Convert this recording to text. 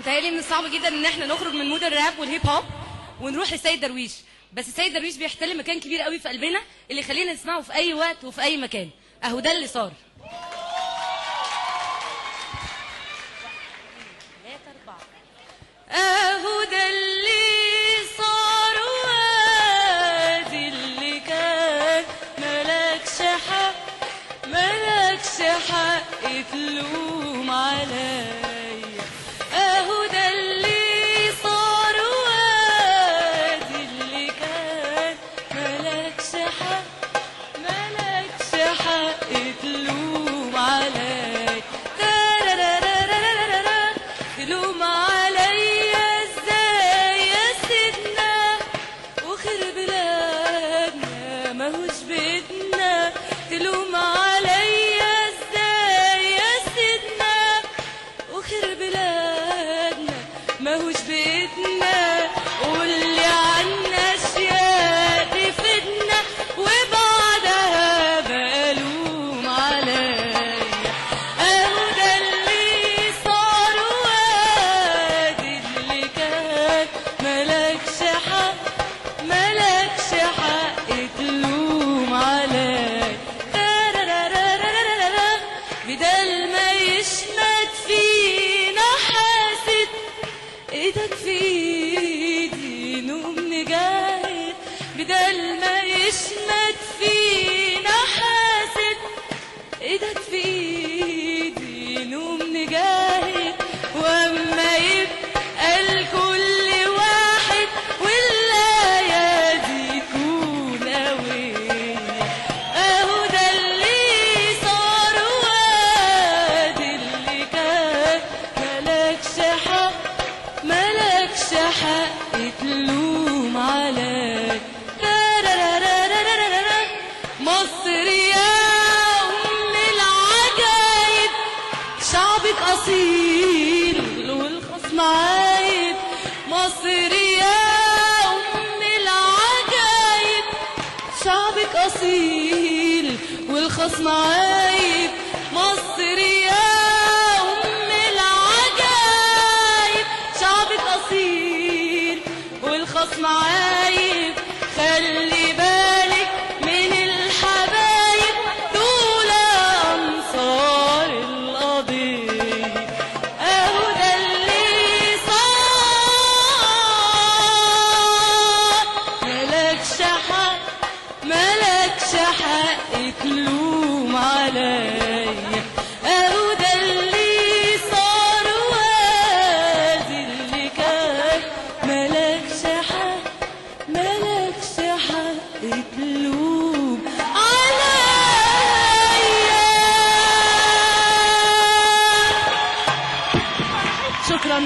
بيتهيألي من الصعب جدا ان احنا نخرج من مود الراب والهيب هوب ونروح لسيد درويش، بس سيد درويش بيحتل مكان كبير قوي في قلبنا اللي يخلينا نسمعه في اي وقت وفي اي مكان. اهو ده اللي صار. اهو ده اللي صار وادي اللي كان ملكش حق تلوم عليا. اهو ده اللي صار وادي اللي كان ملكش حق تلوم عليا. تلوم عليا ازاي يا سيدنا وخير بلادنا ماهوش بيتنا. تلوم عليا ازاي يا سيدنا وخير بلادنا ماهوش بيتنا. قولي عنا اشياء تفيدنا وبعدها بلوم عليا. اهو ده اللي صار وادي اللي كان ملكش حق تلوم عليا. بدل ما يشمت فينا حاسد ايدك في ايدي نقوم نجاهد. بدل ما يشمت فينا حاسد ايدك في ايدي نقوم نجاهد. واما يبقى لكل واحد والايادي تكون قوية. اهو ده اللي صار وادي اللي كان ملكش حق تلوم عليا. مصر يا أم العجايب شعبك أصيل والخصم عايب. مصر يا أم العجايب شعبك أصيل والخصم عايب. مصر يا أم العجايب شعبك أصيل والخصم عايب. خلي بالك من الحبايب دول أنصار القضية. أهو ده اللي صار ملكش حق تلوم عليا. أهو ده اللي صار وادي اللي كان ملكش حق تلوم عليا. شكرا.